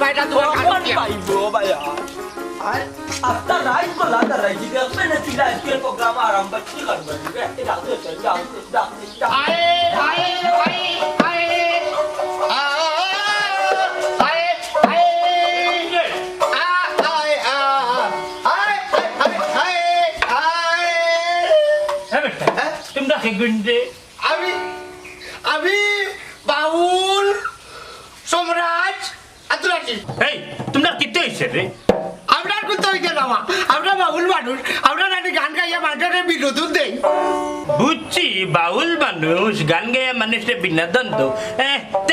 পাইটা তোমার পাইবো ভাইয়া আপনার রাইট বলা দাঁড়াই দিকে আপনি না চিলা আজকের প্রোগ্রাম আরম্ভ কি করবেন আয়ে আয়ে আয়ে আয়ে আমি বাউল সম্রাট আতুরাজি এই তোমরা কিতে হইছে রে আপনার কোথাও হইতে নামা আমরা বাউল মানুষ আমরা নাকি গান গাইয়া মানুষের বিনোদন দেই বুঝছি বাউল মানুষ গান গাইয়া মানুষের বিনোদন তো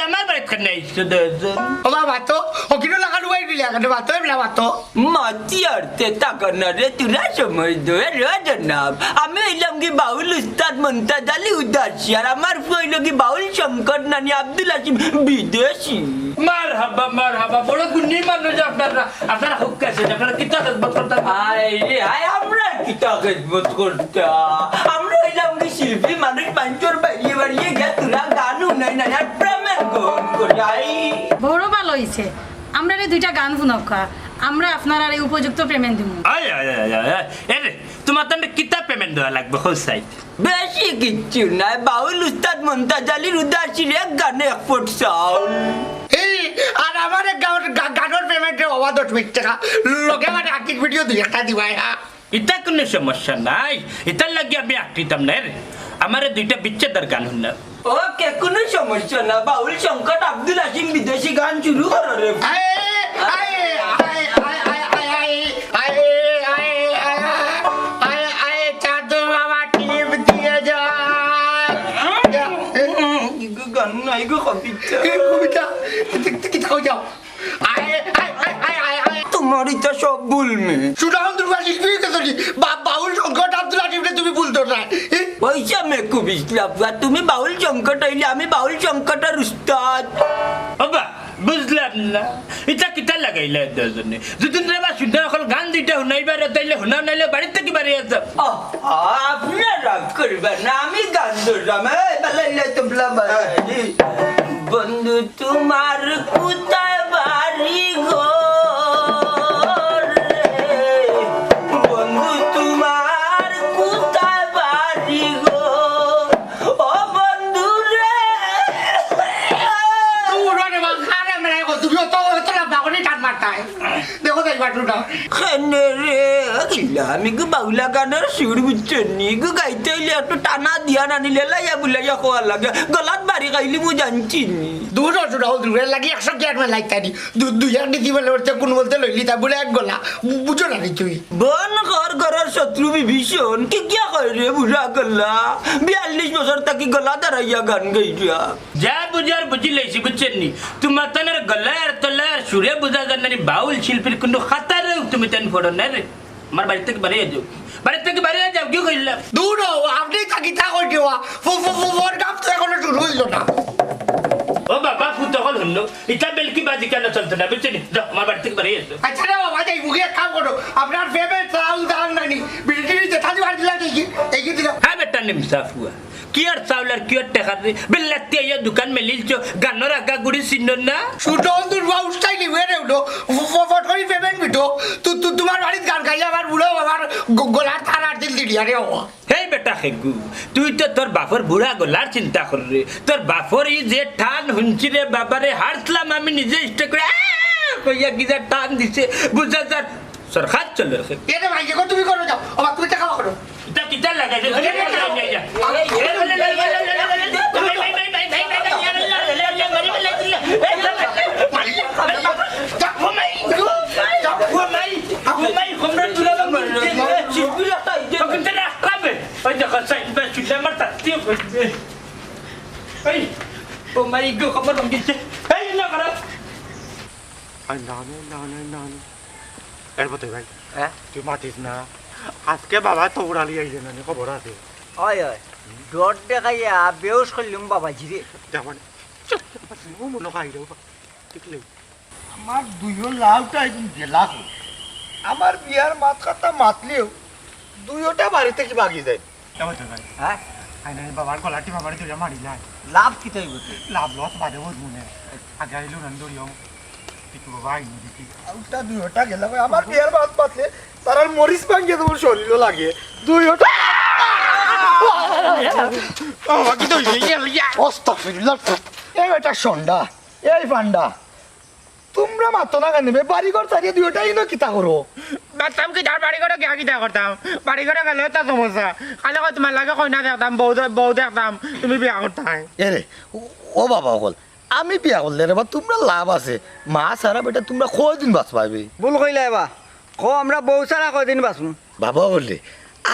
আমার বাড়িতে কেন আইছো দজন ও বাবা তো ও কিনো লাগানো হয়ে গেলে এখন বাতো এমলা বাতো মাতি আরতে তাকানা রে তুরা সময় দে রাজনাব আমি এলাম কি বাউল উস্তাদ মুনতাজ আলী উদাসী আর আমার হইল কি বাউল শঙ্কর নানি আব্দুল হাকিম বিদেশি মারহাবা বড় গুণী মানুষ আপনারা হুক আছে আপনারা কিতা খেদমত করতে আয় রে আয় আমরা কিতা খেদমত করতাম আমরা এলাম কি শিল্পী মানুষ পাঞ্চর বাড়িয়ে বাড়িয়ে গিয়ে তুরা গান নাই না আর প্রেমের গান করি আই বড় ভালো হইছে আমরা দুইটা গান শুনকা আমরা আপনার আর উপযুক্ত পেমেন্ট দিব আয় এরে তোমার তান্ডে কিতা পেমেন্ট দেওয়া লাগবে হোসাই বেশি কিচ্ছু নাই বাউল উস্তাদ মুনতাজ আলীর উদাসীর এক গানে 1 ফুট সাউন্ড এই আর আমার গানের পেমেন্টে হওয়া 10 মিনিট টাকা লোকে মানে আকির ভিডিও দুই একটা দিবাই হ্যাঁ এটা কোনো সমস্যা নাই এটার লাগে আমি আঁকটিতাম না রে আমার দুইটা বিচ্ছেদার গান হল ওকে কোনো সমস্যা না বাউল শঙ্কর আব্দুল হাকিম বিদেশি গান শুরু করো রে গান নাই গো কবিতা তোমার এটা সব ভুল মে সুনাম দুর্গা শিল্পী বাউল শঙ্কর আব্দুল হাকিমরে তুমি ভুলতো না পয়সা মে খুব ইসলাম তুমি বাউল শঙ্কর হইলে আমি বাউল শঙ্করের উস্তাদ বাবা বুঝলাম না এটা কিতা লাগাইলে দুজনে দুদিন রে বা শুদ্ধ এখন গান দুইটা শুনাইবার তাইলে শুনা নাইলে বাড়িতে কি বাড়ি আছে আপনি রাগ করবেন না আমি গান ধরলাম তোমরা বন্ধু তোমার কোথায় বাড়ি গো বন্ধু তোমার কোথায় বাড়ি গো ও বন্ধু রে তুমি তো বাগনি টান মারতাই দেখো তাই বাটুটা আমি গো বাউলা গানের সুর বুঝছেন গো গাইতে হইলে একটু টানা দিয়া নানিলে লাইয়া বুলাইয়া খাওয়া লাগে গলাত বাড়ি গাইলি মু জানছি দূর দূরে লাগি 100 গ্যাট মানে লাইতানি 2 দিদি বলে ওরতে কোন বলতে লইলি তা বলে এক গলা বুঝো না তুই বন ঘরের শত্রু বিভীষণ কি কিয়া কয় রে বুড়া গলা 42 বছর তাকি গলা দাঁড়াইয়া গান গাইয়া যা বুঝার বুঝি লাইছি বুঝছেন নি তোমার তানের গলার তলার সুরে বুঝা জানি বাউল শিল্পীর কোনো খাতার তুমি তেন ফোড়ো না রে আমার বাড়ি থেকে বাড়িয়ে যাও কি কইলাম দূর আপনি থাকি তা কই দেওয়া ফোর কাপ তো এখনো শুরু হইল না ও বাবা ফুট হল হলো এটা বেলকি বাজি কেন চলতো না বুঝছেন যাও আমার বাড়ি থেকে বাড়িয়ে যাও আচ্ছা রে বাবা যাই মুখে কাম করো আপনার ফেভারিট চাউল দাম নানি বিলটি যেখানে বাড়ি দিলা দেখি এই কি দিলা হ্যাঁ বেটা নিমসাফ হুয়া কি আর চাউলার কি আর টাকা রে বেল্লাতি আইয়া দোকান মেলিলছো গানোর আগা গুড়ি চিন্ন না সুটন দুর্বা উস্তাই নি বেরে উঠো ফট করে পেমেন্ট বিটো তোমার বাড়িতে গান গাইয়া আমার বুড়ো আমার গলার থানার দিল দিলি আরে ও হেই বেটা হেগু তুই তো তোর বাপর বুড়া গলার চিন্তা কর রে তোর বাপর ই যে টান হুনছি রে বাবারে হারসলাম আমি নিজে ইষ্ট করে কইয়া কি যা টান দিছে বুঝা যার সরকার চলে রে এটা ভাই কো তুমি করো যাও আবার তুমি টাকা করো এটা কিটা লাগাই দে তুই মাতিস না আজকে বাবা তো উড়ালি আইছে না খবর আছে হয় ডট দেখাইয়া বেউস করলুম বাবাজি রে যেমন মনে খাই রে দেখলে আমার দুইও লাভটা একদম জেলা আমার বিয়ার মাত কথা মাতলেও দুইওটা বাড়ি থেকে ভাগি যায় হ্যাঁ ফাইনালি বাবার গলাটি বাবার ধরে মারি নাই লাভ কি তৈব লাভ লস বাদে বহুত মনে আগে আইলো নন্দরিও আউটা 2টা গেল আমার বিয়ার মাছ পাতলে তার মরিচ ভাঙ্গে তোমার শরীরও লাগে 2টা কি তো আস্তাগফিরুল্লাহ এই এটা সন্ডা এই পান্ডা তোমরা মাতো না কেন বাড়ি ঘর চারিয়ে 2টাই না কিতা করো বাতাম কি তার বাড়ি করে কিতা করতাম বাড়ি করে গেলে তো সমস্যা কালে কয় তোমার লাগে কইনা দেখতাম বউ দেখতাম তুমি বিয়া করতাই এরে ও বাবা বল আমি বিয়া করলে রে বা তোমরা লাভ আছে মা সারা বেটা তোমরা কয়দিন বাঁচ পাবে ভুল কইলা এবা আমরা বউ ছাড়া কয়দিন বাঁচমু বাবা বললে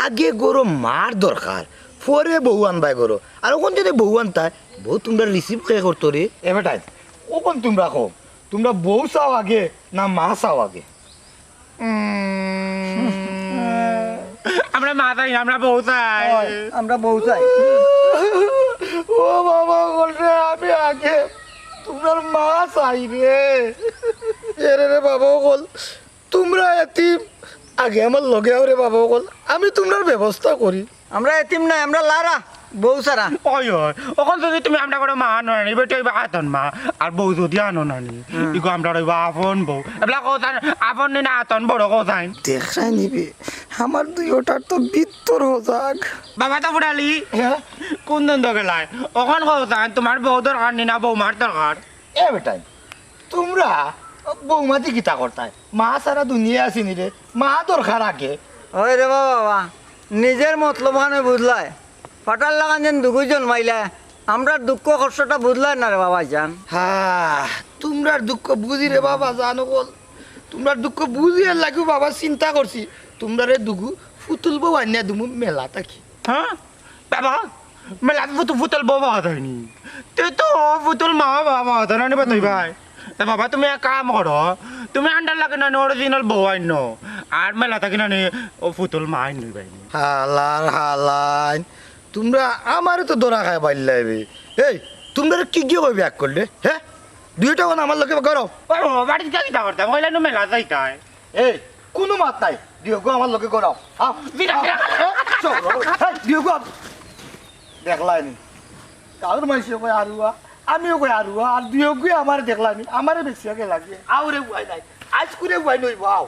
আগে গরো মার দরকার পরে বউ আনবাই গরো আর ওখান যদি বউ আনতায় বউ তোমরা রিসিভ কে করতো রে এ বেটাই ওখান তোমরা কো তোমরা বউ চাও আগে না মা চাও আগে আমরা মা চাই আমরা বউ চাই আমরা বউ চাই ও বাবা বলছে আমি আগে তোমার মা চাই রে এরে রে বাবা বল তোমরা এতিম আগে আমার লগে আও রে বাবা বল আমি তোমার ব্যবস্থা করি আমরা এতিম নাই আমরা লারা বউ ছাড়া ওই ওখান যদি তুমি আমরা করে মা আনো নানি বেটা এবার আতন মা আর বউ যদি আনো নানি ইগো আমরা রইবা আপন বউ এবলা কথা আপন না আতন বড় কথা দেখাই নিবি আমার 2টার তো বিত্তর হোক বাবা তো বুড়ালি হ্যাঁ কোন দিন তো গেলাই ওখান কথা তোমার বউ দরকার নি না বউ মার দরকার এ বেটাই তোমরা বৌমাতি কিতা করতাই মা সারা দুনিয়া আসিনি রে মা দরকার আগে ওই রে বাবা নিজের মতলব খানে বুঝলাই ফাটার লাগান যেন দুগুই জন্মাইলা আমরা দুঃখ কষ্টটা বুঝলাই না রে বাবা জান হ্যাঁ তোমরার দুঃখ বুঝি রে বাবা জানো বল তোমরার দুঃখ বুঝি আর লাগু বাবা চিন্তা করছি তোমরা রে দুগু ফুতুল বউ আনিয়া দুমু মেলা থাকি হ্যাঁ বাবা মেলা ফুতুল বউ বাবা হয়নি তুই তো ফুতুল মা বাবা হতো না তুই ভাই তা বাবা তুমি এক কাম করো তুমি আন্ডার লাগে না অরিজিনাল বউ আইন আর মেলা থাকি না ও ফুতুল মা আইন ভাই হালার হালাইন তোমরা আমারে তো দরা খায় পাইলাইবে এই তোমরা কি কি কই ব্যাক করলে হ্যাঁ 2টা কোন আমার লগে করো বাড়িতে কে কিতা করতাম কইলে নো মেলা যাইতাই এই কোনো মাত নাই দিওগো আমার লগে করো আও দিওগো দেখলাইনি কাউর মাইছে কই আরুয়া আমিও কই আরুয়া আর দিওগো আমার দেখলাইনি আমারে বেশি আগে লাগে আউরে গুয়াই নাই আজ করে গুয়াই নই বাও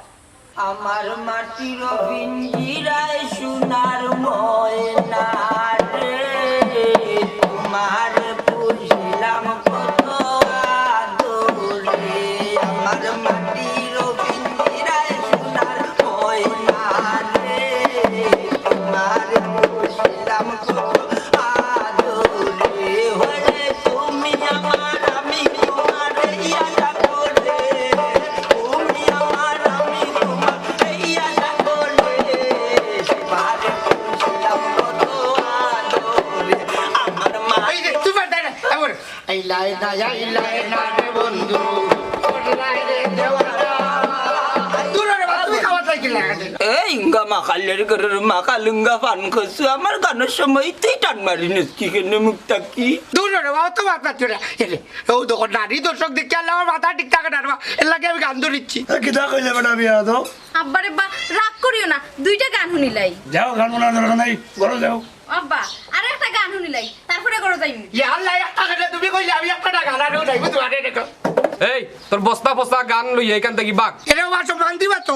আমার মাটির পিঞ্জিরায় সোনার ময়না রে তোমার পুষলাম কত আদরে আমার মাটির পিঞ্জিরায় সোনার ময়না রে তোমার পুষলাম কত আদরে হরে তুমি আমার আমি তোমার ইয়া করে তুমি আমার আমি তোমার ইয়া করে পারে পুষলাম কত আদরে আমার মা এই যে তুই পারতে না এমন এই লাই না রে বন্ধু ওরে লাই রে দেওয়ারা দূরে রে বাবা, তুমি খাওয়া চাই কি লাগাতে এই ইঙ্গা মাকালের ঘরের মাকালুঙ্গা পান খসু আমার গানের সময় তুই টান মারি নাকি কেন মুখটা কি দূরে রে বাবা, তো মাথা চলে এলে ও দেখো নারী দর্শক দেখে আল্লাহ আমার মাথা ঠিক থাকে না রে বাবা, এর লাগে আমি গান ধরিচ্ছি কিতা কইলে বেটা বিয়া দাও আব্বারে বা রাগ করিও না 2টা গান শুনিলাই যাও গান বলার দরকার নাই ঘরে যাও আব্বা আরে একটা গান শুনিলাই তারপরে করো যাইনি ইয়া আল্লাহ একটা কথা তুমি কইলে আমি একটা গান আর নাই বুঝতে পারে দেখো এই তোর বস্তা বস্তা গান লই এখান থেকে বাক এটা আমার সব গান দিবা তো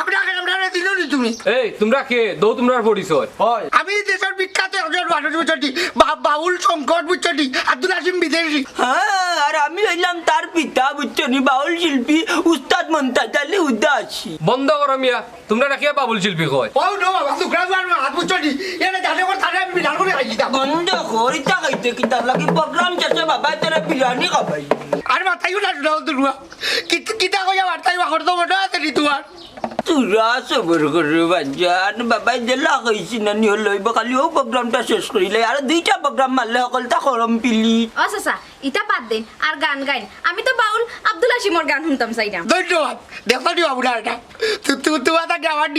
আপনাকে আমরা দিলো নি তুমি এই তোমরা কে দৌ তোমরা পরিচয় হয় আমি দেশের বিখ্যাত একজন মানুষ বুঝছি বাউল শঙ্কর বুঝছি আব্দুল আসিম বিদেশি হ্যাঁ আর আমি হইলাম তার পিতা বুঝছনি বাউল শিল্পী উস্তাদ মন্তাজ আলী উদাসী বন্ধ করো মিয়া তোমরা নাকি বাবুল শিল্পী কয় ও নো বাবা শুক্রান হাত বুঝছি এটা জানে করে তাহলে আমি বিধান করে খাই দিতাম বন্ধ করিতা খাইতে কি তার লাগি প্রোগ্রাম শেষে বাবা তোরা বিরিয়ানি খাবাই আর মাথায় না তুলবা কিতা কইয়া মাথায় বাকর তো মনে আছে নি তোমার তোরা সবর করে বাজান বাবা যে লাগাইছি না নিয়ে লইব খালি ও প্রোগ্রামটা শেষ করিলে আর 2টা প্রোগ্রাম মারলে সকলটা খরম পিলি ও চাচা ইটা বাদ দেন আর গান গাইন আমি তো বাউল আব্দুল হাশিমর গান শুনতাম চাইতাম ধন্যবাদ দেখো নি বাবুরা এটা তোমার তাকে আমার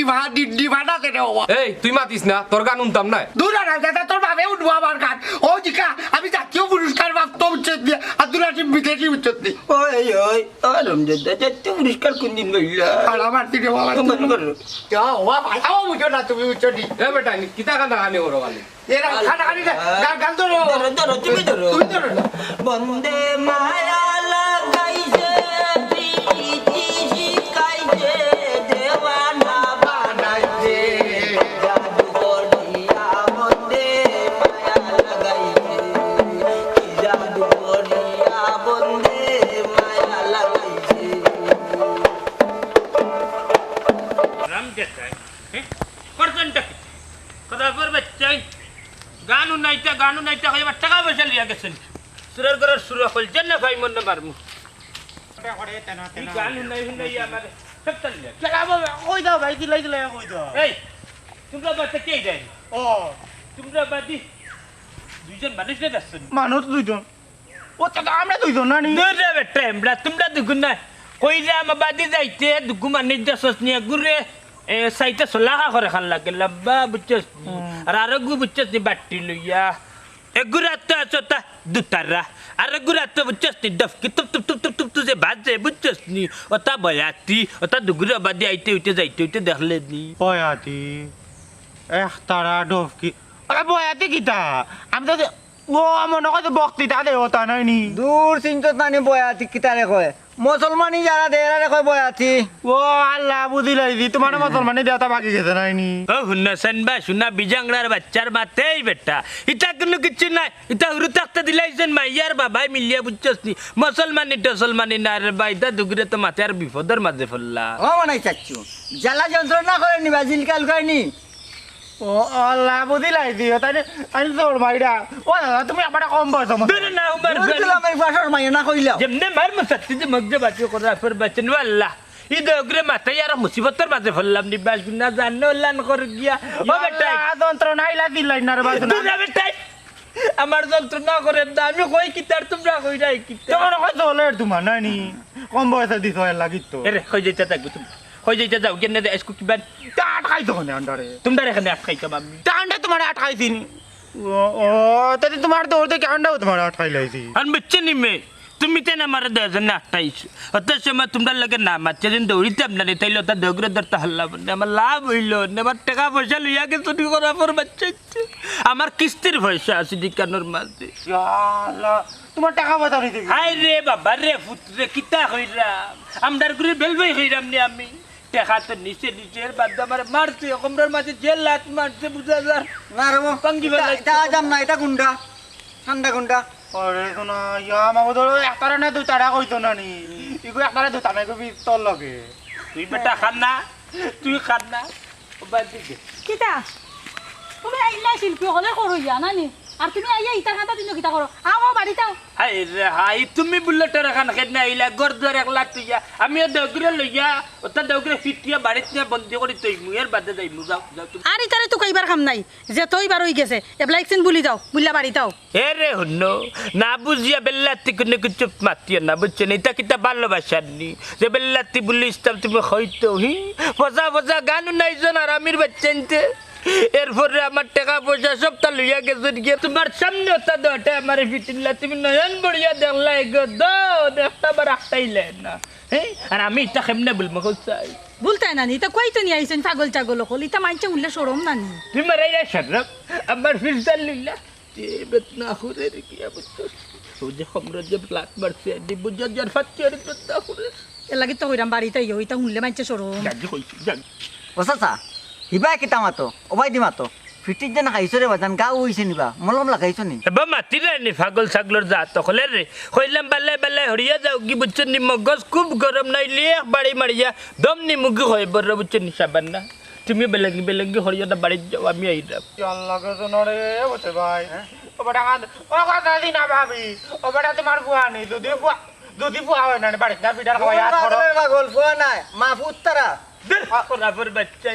ডিমান্ড আছে রে বাবা এই তুই মাতিস না তোর গান শুনতাম না দূর না দাদা তোর বাবে উঠবো আমার গান ও জিকা আমি জাতীয় পুরস্কার প্রাপ্ত উচ্চত দিয়ে আব্দুল হাসিম বিদেশি উচ্চত দিয়ে ওই ওই রমজান জাতীয় পুরস্কার কোন দিন গইলা আর আমার দিকে বাবা বন্ধ করো ও ভাই আমার বুঝো না তুমি উচ্চতি এ বেটা কিতা গান গানি করো খালি এরা খানা খানি গান ধরো ধরো তুমি ধরো তুমি ধরো বন্দে মায়া লাগাইছে গানও নাই টাকা এবার টাকা পয়সা লিয়া গেছেন সুরের ঘরের সুর হলছেন না ভাই মন না মারমু গানও নাই শুনাই আমার সব চালিয়া কেলাবো কই দাও ভাই দিলাই দিলাই কই দাও এই তোমরা বাড়িতে কে যায় ও তোমরা বাড়ি দুইজন মানুষ না যাচ্ছেন মানুষ দুইজন ও তো আমরা দুইজন না নি দূরে বেটা এমরা তোমরা দুগুন না কইরা আমার বাড়ি যাইতে দুগু মানুষ যাচ্ছস নিয়ে ঘুরে সাইতে সোলাহা করে খান লাগে লম্বা বুঝছস আর আরগু বুঝছস নি বাটি লইয়া এগুরা তো আছতা দুতারা আর এগুরা তো বুঝছস নি ডফকি টুপ টুপ টুপ টুপ টুপ যে বাজে বুঝছস নি ওটা বয়াতি ওটা দুগুরা বাদি আইতে উঠে যাইতে উঠে দেখলে নি বয়াতি তারা ডফকি আরে বয়াতি কিতা আমি তো ও মনে কয় বক্তৃতা দে ওটা নাই নি দূর চিন্তত নানি বয়াতি কিতারে কয় মুসলমানি যারা দেয়ারে কয় বয়াতি ও আল্লাহ বুঝিলাই দি তোমার মুসলমানি দেওয়া বাকি গেছে নাই নি ও হুন্নাসান বা শুনা বিজাংলার বাচ্চার মাতেই বেটা ইটা কোনো কিছু নাই ইটা হুরু থাকতে দিলাইছেন মাইয়ার বাবাই মিলিয়া বুঝছস নি মুসলমানি টসলমানি না রে ভাই দা দুগরে তো মাথে আর বিপদের মাঝে ফেললা ও মনে চাচ্ছু জ্বালা যন্ত্রণা করে নিবা জিলকাল কয়নি ও আল্লাহ বুঝিলাই দি তাই আমি তোর মাইরা ও দাদা তুমি আমার কম বয়স দূরে না উমার আমি ফাঁসর মাইয়া না কইলাও যেমনে মার মসাত্তি যে মগজে বাতি করা ফের বাচ্চন আল্লাহ ই দগরে মাথায় আর মুসিবতের মাঝে ফেললাম নি বাস না জানো লান করে গিয়া ও বেটা যন্ত্রণা আইলা দিলাই না রে বাস দূরে বেটা আমার যন্ত্রণা করে না আমি কই কি তার তোমরা কই নাই কি তোমার কয় চলে তোমার নাই নি কম বয়সে দিছ লাগিত তো এরে কই যাইতা থাকবো তুমি কই যাইতা যাও কেন দে আজকু কি বান আটকাই তো কোনে আন্ডারে তোমরা এখানে আটকাইতাম আমি আন্ডা তোমার আটকাইছি নি ও তাতে তোমার দৌড় থেকে আন্ডাও তোমার আটকাই লাইছি আর বুঝছে নি মে তুমি তেন আমার দেজন না আটকাইছো অত সময় তোমরা লাগে না মারছে দিন দৌড়িতাম না তাইলে ওটা দগরে ধরতে হাল্লা বন্ধে আমার লাভ হইল আমার টাকা পয়সা লইয়া গে চুরি করার পর বাচ্চা আমার কিস্তির পয়সা আছে দোকানের মাঝে আল্লাহ তোমার টাকা পয়সা নিতে হাই রে বাবা রে ফুটরে কিতা হইরাম আমদার করে বেলবাই হইরাম নি আমি টাকা তো নিচে নিচের বাদ আমার মারছে কমরার মাঝে যে লাত মারছে বুঝা যার না রে পাঙ্গি বেলা এটা আজাম না এটা গুন্ডা ঠান্ডা গুন্ডা আরে শোনা ইয়া আমাকে ধরো একটারে না দুই তারা কইতো না নি ইগো একটারে দুই তারা কবি তোর লগে তুই বেটা খান না তুই খান না ও বাদ দিকে কিতা তুমি আইলা শিল্পী হলে করো ইয়া নানি আর তুমি আইয়া ইটা খাতা দিন কিতা করো আমার বাড়িটাও হাই রে হাই তুমি বললে টাকা খান খেতে না আইলা গরদার 1 লাখ তুইয়া আমিও দগরে লইয়া ওটা দগরে ফিটিয়া বাড়িতে নিয়ে বন্ধ করে তুই মুয়ের বাদে যাই যাও যাও তুমি আর ইতারে তো কইবার কাম নাই যে তুই বার হই গেছে এবলা একদিন বুলি যাও বুল্লা বাড়িটাও এ রে হুন্নো না বুঝিয়া বেল্লাতি কোনো কিছু মাতিয়া না বুঝছেন এটা কিতা ভালোবাসার নি যে বেল্লাতি বলি ইসলাম তুমি হইতো হি ফসা ফসা গান নাই জন আর আমির বাচ্চানতে এরপরে আমার টাকা পয়সা সবটা লইয়া গেছেন গিয়ে তোমার সামনে ওটা দোটা আমার ফিটিল্লা তুমি নয়ন বড়িয়া দেখলা গো একটা বার আটটাইলে না হ্যাঁ আর আমি এটা কেমনে বলবো চাই ভুলতাই নানি এটা কই তো নি আইছেন পাগল চাগল হল ইটা মানছে উল্লে সরম নানি তুমি মারাই না শরব আমার ফিরসাল লিল্লা যে বেতনা হুরে রে কি বুঝছো ও যে আমরা যে প্লাট মারছে দি বুঝা যার ফাচ্ছে রে বেতনা হুরে এর লাগি তো হইরাম বাড়িতে ইটা উল্লে মানছে সরম জাজি কইছি জান ও চাচা হিবা কিতা মাতো অবাই দি মাতো ফিটির যেন খাইছো রে বাজান গা হইছে নিবা মলম লাগাইছো নি এবার মাতি নি পাগল ছাগলর জাত তখলে রে কইলাম বালে বালে হরিয়া যাও কি বুঝছেন নি মগজ খুব গরম নাইলে বাড়ি মারিয়া দম নি মুগি হয় বড় বুঝছেন নি সাবান না তুমি বেলঙ্গি বেলঙ্গি হরিয়া বাড়ি যাও আমি আইরাম আল্লাহ কে নরে বসে ভাই ও বেটা ও কথা দি না ভাবি ও বেটা তোমার বুয়া নেই যদি বুয়া হয় না বাড়িতে না পিটার খাওয়া আর করো গল্প নাই মা পুত্তরা বরাবর বাচ্চা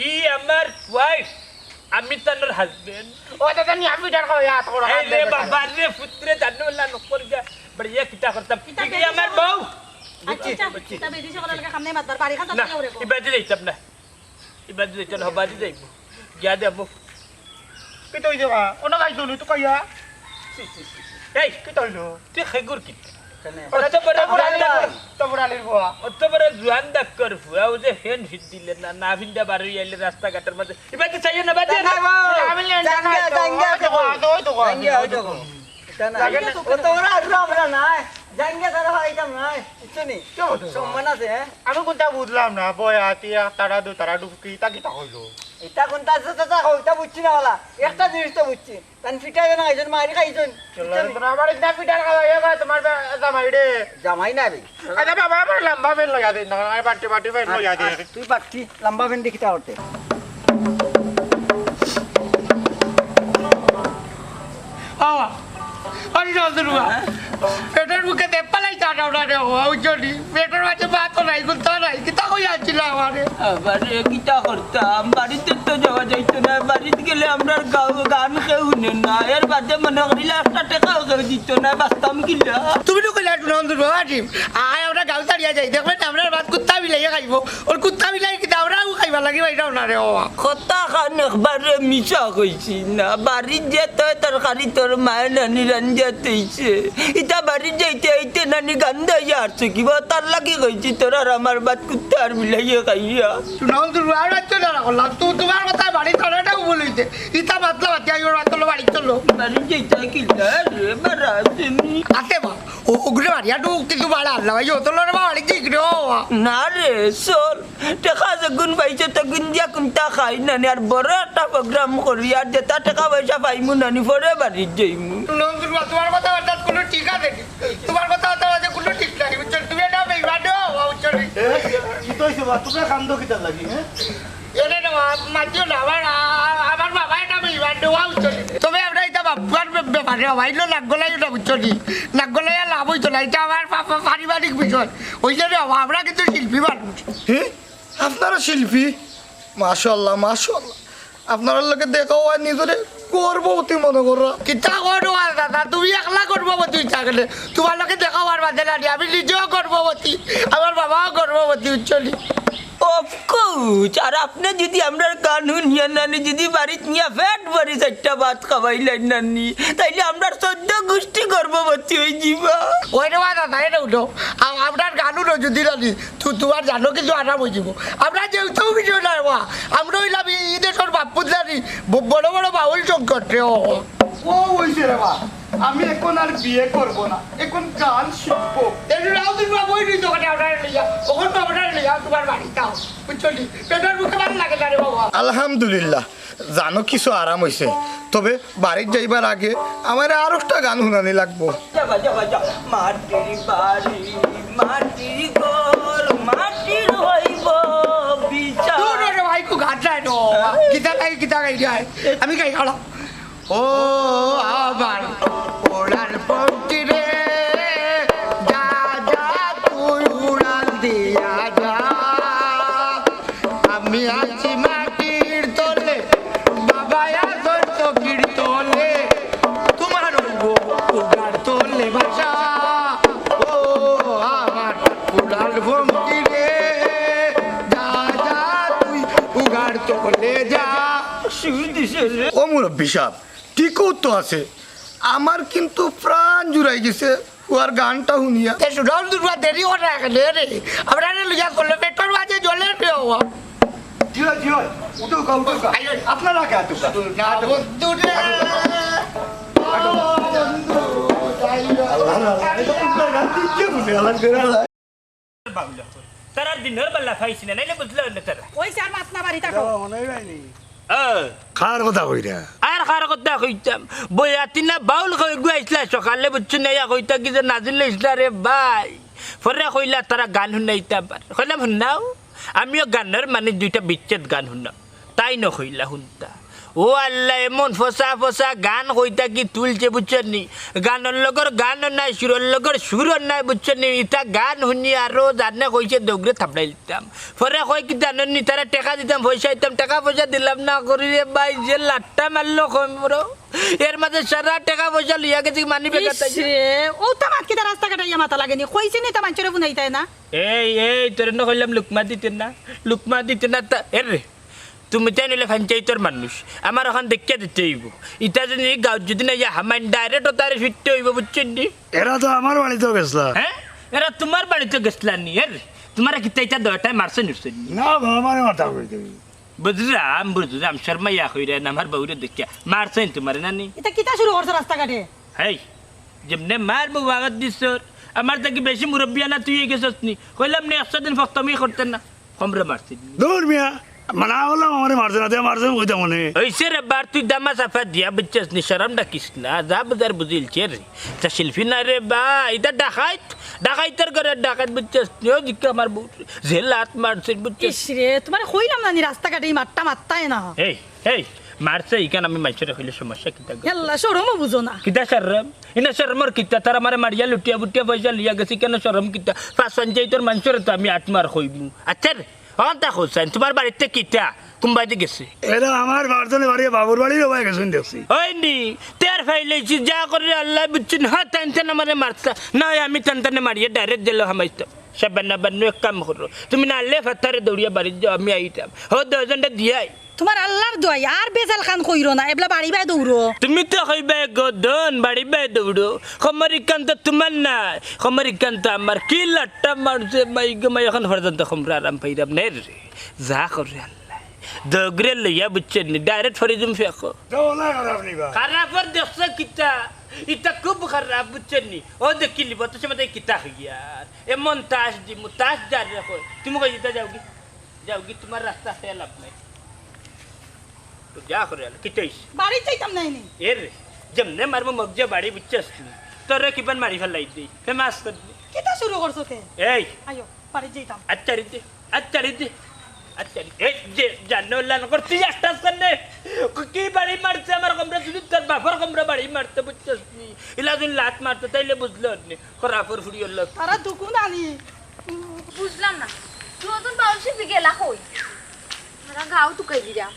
ই আমার ওয়াইফ আমি তানোর হাজবেন্ড ও দাদা নি আমি পিটার খাওয়া আর করো এই রে বাবা রে পুত্রে জানো না নকর গা বড়িয়া কিটা করতাম কি আমার বউ আচ্ছা এটা বেশি সকল লাগা কাম নাই মাতবার বাড়ি খান না তো করে ইবাদি যাইতাম না ইবাদি যাইতাম হবাদি যাইব গিয়া দেবো কি তুই দেবা ওনা গাইছো নি তো কইয়া এই কি তইলো তুই খেগুর কি অত বড়ালির বুয়া অত বড় জুয়ান ডাক্তার ফুয়া ও যে হেন ফিট দিলে না না ফিন্দা বাড়ি আইলে রাস্তা ঘাটের মাঝে ইবাদি চাইও না বাদে আমি লেন জাঙ্গা ওই তো আমি কোনটা বুঝলাম না বয়া তিয়া তারা দু তারা ডুবকি তা কি তা হইলো এটা কোনটা চাচা ওইটা বুঝছি না ওলা একটা জিনিস তো বুঝছি তান ফিটাই না খাইছেন মারি খাইছেন তোমার বাড়ি না পিটার খাওয়া তোমার জামাই রে জামাই না রে আচ্ছা বাবা আমার লম্বা বেল লগা দে না বাটি বাটি বেল লগা দে তুই পাচ্ছি লম্বা ভেন্ডি কিতা হতে বাবা আমি নজরুয়া পেটের মুখে দেপালাই টাটা রে ওইজনি পেটের মাঝে ভাতও নাই গুলতা নাই কিতা কই আছিল আমারে আবার কিটা করতাম বাড়িতে তো যাওয়া যাইতো না বাড়িতে গেলে আমরা গান কেউ শুনে না এর বাদে মনে করিলে একটা টাকাও কেউ দিত না বাঁচতাম কিলা তুমি তো কইলা নজরুয়া আজিম আয় আমরা গাঁও তাড়িয়া যাই দেখবেন আমরা ভাত কুত্তা বিলাইয়া খাইব ওর কুত্তা বিলাই কি দাওরাও খাইবা লাগি বাইরাও না রে বাবা কথা খান একবারে মিশা কইছি না বাড়ির যেতে তরকারি তোর মায়ের নানি রান্ধাতেইছে ইটা বাড়ির যাইতে আইতে নানি গান্ধাইয়া আসছে কিবা তার লাগি কইছি তোর আর আমার বাদ কুত্তা আর মিলাইয়া খাইয়া নজরুয়া আর বাচ্চা না করলাম তো তোমার কথা বাড়ি চলাটাও বলিতে ইতা বাতলা বাতিয়া ওর বাতলো বাড়ি চলো বাড়ির যাইতে কিলা রে বারা তুমি আতে বা ও ওগুলো বাড়িয়া তো কিন্তু বাড়া আল্লাহ ভাই অতলো রে বাড়ি ঠিক রে বাবা না রে চল টাকা যখন পাইছে তখন দিয়া কোনটা খাই নানি আর বড় একটা প্রোগ্রাম করি আর যেটা টাকা পয়সা পাইমু নানি পরে বাড়ির যাইমু নজরুয়া তোমার কথা বার্তা কোনো ঠিক আছে তোমার কথা বার্তা কোনো ঠিক নাই বুঝছো তুমি এটা বেইমান বাবা বুঝছো কি কইছো বা তোমরা কান্দো কিতা লাগি হ্যাঁ এনে না মাটিও না আমার বাবা এটা বেইমান দেওয়া বুঝছো তবে আমরা এটা বাবার ব্যাপারে হওয়াইলো নাগগলাই না বুঝছো নাগগলাই লাভ হইতো না এটা আমার পারিবারিক বিষয় ওই জন্য আমরা কিন্তু শিল্পী মানুষ হ্যাঁ আপনারা শিল্পী মাশাআল্লাহ মাশাআল্লাহ আপনার লোকে দেখাও আর নিজরে গর্ভবতী মনে করো কিতা করো আর দাদা তুমি একলা গর্ভবতী থাকলে তোমার লোকে দেখাও আর বাদে না আমি নিজেও গর্ভবতী আমার বাবাও গর্ভবতী উচ্চলি অফকোর্স আর আপনি যদি আমরা কানুন নিয়ে নানি যদি বাড়িতে নিয়ে ফ্যাট বাড়ি চারটা ভাত খাওয়াইলেন নানি তাইলে আমরা 14 গোষ্ঠী গর্ভবতী হয়ে যাবা ওই রে দাদা এটা উঠো আপনার গানও যদি জানি তোমার জানো কিন্তু আরাম হয়ে যাব আমরা যেহেতু বিষয় নাই বা আমরা হইলাম ঈদেশ্বর বাপ্পুর জানি বড় বড় বাউল সংকট রে ও হইছে রে বা আমি এখন আর বিয়ে করব না এখন গান শিখবো বই নিত আপনার লইয়া ওখান তো আপনার লইয়া তোমার বাড়িটাও বুঝলি পেটের মুখে ভালো লাগে না রে বাবা আলহামদুলিল্লাহ জানো কিছু আরাম হইছে তবে বাড়ির যাইবার আগে আমার আর একটা গান শুনানি লাগবো যাবা যাবা যা মাটির বাড়ি মাটির ঘর মাটির হইব বিচার রে ভাই কো ঘাট যায় নো কিতা গাই যায় আমি গাই খাওয়া ও আমার ওড়ার পঙ্কি রে যা যা তুই উড়াল দিয়া যা আমি আছি মাটির তলে বাবা আসর চকির তলে তোমার উড়ার তলে ভাষা ও আমার উড়ার পঙ্কি রে যা যা তুই উড়ার তলে যা সুর দিছে রে ও মুরব্বী সাহেব ঠিকও তো আছে আমার কিন্তু প্রাণ জুড়াই গেছে ও আর গানটা শুনিয়া সুরাল দুর্গা দেরি করে রাখলে রে আমরা লইয়া করলে পেট্রোল বাজে জলে দেওয়া জিও জিও উঠো উঠো আপনারা কে আতো বন্ধুরে তারা দিনের বেলা খাইছি না নাইলে বুঝলো না তারা ওই চার মাছ না বাড়ি থাকো খার কথা কইরা আর কার কথা কইতাম বইয়াতি না বাউল কই গুয়াইছিলা সকালে বুঝছো না ইয়া কইতা কি যে নাজিলে ইসলা রে ভাই পরে কইলা তারা গান শুনাইতাম কইলাম শুনাও আমিও গানের মানে দুইটা বিচ্ছেদ গান শুনাম তাই নকইলা শুনতা ও আল্লাহ এমন ফসা ফসা গান কইতা কি তুলছে বুঝছেন নি গানের লগর গানও নাই সুরের লগর সুরও নাই বুঝছেন নি ইটা গান শুনি আরো জানে কইছে দৌড়ে থাপড়াই দিতাম পরে কই কি জানেন নি তারা টাকা দিতাম পয়সা দিতাম টাকা পয়সা দিলাম না করি রে ভাই যে লাট্টা মারলো কমরো এর মাঝে সারা টাকা পয়সা লিয়া গেছি মানি বেকার ও তো মাত কিটা রাস্তা কাটাইয়া মাথা লাগেনি কইছি নি তা মানুষের বুনাইতাই না এই তোর না কইলাম লুকমা দিতেন না তা এর রে তুমি তাই নিলে পঞ্চায়েতের মানুষ আমার এখন দেখে দিতে হইব ইটা যদি গাঁত যদি না হামাইন ডাইরেক্ট তারে ফিরতে হইব বুঝছেন নি এরা তো আমার বাড়িতেও গেছলা হ্যাঁ এরা তোমার বাড়িতে গেছলা নি এর তোমার কিতা ইটা দয়টায় মারছে নিশ্চয় না আমারে মাথা কইতে বুঝলাম শর্মা ইয়া কইরেন আমার বউরে দেখিয়া মারছেন তোমার নানি এটা কিটা শুরু করছ রাস্তা কাটে হেই যেমনে মারবো বাগাত দিছর আমার থেকে বেশি মুরব্বিয়ানা তুই গেছস নি কইলাম নি 100 দিন ফক্তমি করতেন না কমরে মারছিস দূর মিয়া মানা হলাম আমার মারছে না দিয়ে মারছে কইতা মনে ওইসে রে বার তুই দামা সাফা দিয়া বুঝছিস নি শরম ডাকিস না যা বাজার বুঝিলছে রে তা শিল্পী না রে বা এটা ডাকাইতের ঘরে ডাকাত বুঝছিস নি ও দিকে আমার বউ জেল হাত মারছে বুঝছিস ইস রে তোমার কইলাম না নি রাস্তা কাটে এই মারটা মারতাই না এই মারছে ইকান আমি মাইছরে কইলে সমস্যা কিতা হেল্লা সরমও বুঝো না কিতা শরম ইনা শরমর কিতা তার আমারে মারিয়া লুটিয়া বুটিয়া পয়সা লিয়া গেছি কেন শরম কিতা পাঁচ পঞ্চায়েতের মানুষের তো আমি আটমার কইমু আচ্ছা তা হোসেন তোমার বাড়িতে কিতা কুম্বাইতে গেছে এরা আমার মারজনে বাড়ি বাবুর বাড়ির হয়ে গেছেন দেখছি হয়নি তের ফাইলেছি যা করে আল্লাহ বুঝছেন হ্যাঁ টেনশন আমারে মারতা না আমি টেনশনে মারিয়ে ডাইরেক্ট দিল হামাইতাম সাবান্না বান্নু এক কাম করো তুমি না আনলে ফাতারে দৌড়িয়া বাড়ি যাও আমি আইতাম হো 10জনটা দিয়াই তোমার আল্লাহর দোয়াই আর বেজাল খান কইরো না এবলা বাড়ি বাই দৌড়ো তুমি তো কইবে গদন বাড়ি বে দৌড়ো খমরিকান তো তোমার না খমরিকান তো আমার কি লাট্টা মারছে মাই এখন পর্যন্ত খমরা আরাম পাইরাম নে রে যা করে আল্লাহ দগরে লইয়া বুঝছেন ডাইরেক্ট ফরিজুম ফেকো ওলা খারাপ নিবা খারাপর দেখছো কিতা ইটা খুব খারাপ বুঝছেন নি ও দেখিলি বত সময় কিতা হইয়ার এমন তাস দিমু তাস জার রাখো তুমি কই যেতে যাওগি তোমার রাস্তা ফেল লাভ নাই তো যা করে কিতাইস বাড়ি চাইতাম নাই নি এর যেমনে মারবো মগজে বাড়ি বুঝছস তোর কিবান মারি ফেলাই দিই ফেমাস কর দি কিতা শুরু করছো কে এই আয়ো বাড়ি যাইতাম আচ্ছা রিতে এই যে জানোলান করতে আসতাস করনে কি বাড়ি মারছে আমার কমরা যদি তোর বাপর কমরা বাড়ি মারতে বুঝছস নি ইলা যদি লাত মারতে তাইলে বুঝলো নি খরাফর ফুড়িও লোক তারা দুকুন আনি বুঝলাম না নতুন বাউল শিল্পী গেলা কই আমরা গাও টুকাই দিরা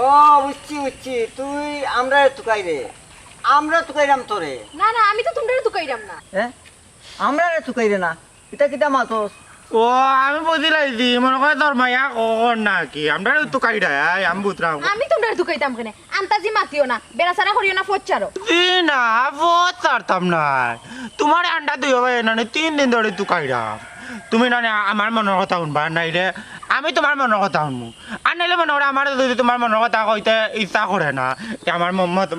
ও বুঝছি তুই আমরা তুকাই রে আমরা তুকাইরাম তোরে না না আমি তো তোমরা টুকাইরাম না হ্যাঁ আমরা রে তুকাই রে না এটা কিটা মাতস ও আমি বুঝিলাইছি মনে করে তোর মায়া কখন নাকি আমরা তো কাইডা আমি বুঝলাম আমি তোমরা টুকাইতাম কেনে আন্তাজি মাতিও না বেড়াছাড়া করিও না ফচ্চারো না বহুত ছাড়তাম না তোমার আন্ডা দুই হবে না 3 দিন ধরে তো কাইডা তুমি না আমার মনের কথা শুনবা নাইলে আমি তোমার মনের কথা শুনবো আর নাইলে মনে করে আমার যদি তোমার মনের কথা কইতে ইচ্ছা করে না আমার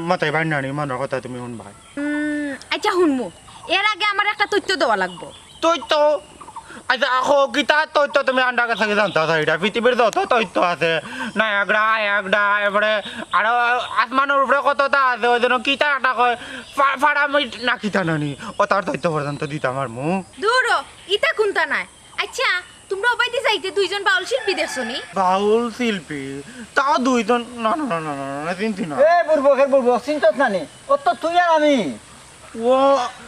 মতাইবার নানি মনের কথা তুমি শুনবা আচ্ছা শুনমু এর আগে আমার একটা তথ্য দেওয়া লাগবো তুই তো আচ্ছা আখো গীতা তথ্য তুমি আন্ডা কাছে জানতা এটা পৃথিবীর যত তথ্য আছে নায়াগ্রা এবারে আরো আসমানের উপরে কতটা আছে ওই জন্য কিতা একটা কয় ফাড়ামি না কিতা নানি ও তার তথ্য পর্যন্ত দিতাম আর মুখ দূর ইটা কোনটা নাই আচ্ছা তোমরা ওবাইতে যাইতে দুইজন বাউল শিল্পী দেখছো নি বাউল শিল্পী তাও দুইজন না চিন্তি না এ বুড়বো চিন্তাত নানি ও তো তুই আর আমি ও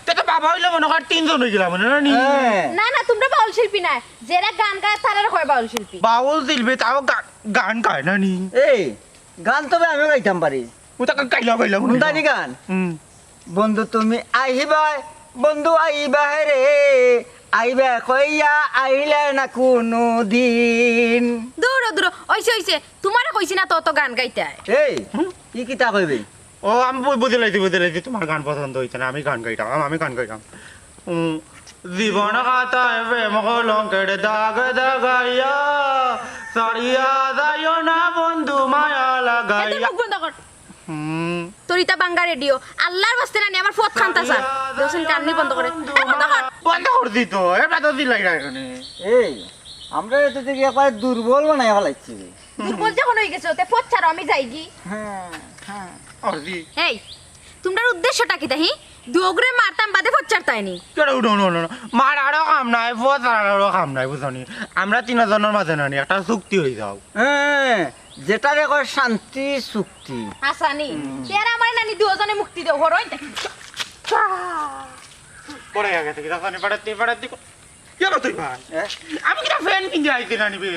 তো বাবা হইলে মনে কর 3 জন হয়ে গেলাম না হ্যাঁ না না তোমরা বাউল শিল্পী না যারা গান গায় তারা হয় বাউল শিল্পী বাউল শিল্পী তাও গান গায় না নি এই গান তবে আমিও গাইতাম পারি ও তো গাইলাম শুনতানি গান বন্ধু তুমি আইবা রে আইবা কইয়া আইলে না কোনো দিন দূর দূর ওইছে তোমারে কইছি না তো গান গাইতে হয় এই কি কিতা কইবে ও আমি বুঝলাইছি তোমার গান পছন্দ হয়েছে না আমি গান গাইতাম জীবন খাতায় প্রেম কলঙ্কের দাগ দাগাইয়া সারিয়া যাইও না বন্ধু মায়া লাগাইয়া মুখ বন্ধ কর তোরিতা বাঙ্গা রেডিও আল্লাহর বাস্তে না আমার ফত খান্তা স্যার দোসন কান্নি বন্ধ করে বন্ধ করে দিত এবার তো দিলাই না এখানে এই আমরা এত থেকে একবার দুর্বল বানাই ফেলাইছি দুর্বল যখন হয়ে গেছে ওতে ফত ছাড়ো আমি যাই গি হ্যাঁ অর্দি এই তোমরার উদ্দেশ্যটা কি তাহি দুগরে মারতাম বাদে ফত ছাড়তাইনি মার আরো কাম নাই ফত আরো কাম নাই বুঝনি আমরা 3 জনের মাঝে নানি একটা চুক্তি হয়ে যাও হ্যাঁ যেটা রে কয় শান্তি চুক্তি হাসানি তেরা আমার নানি দুজনে মুক্তি দেও হরই দেখি পড়ে গেছে কি রাসানি পড়াতে কেন তুই ভাই আমি কি ফ্যান কিনতে আইছি না নিবে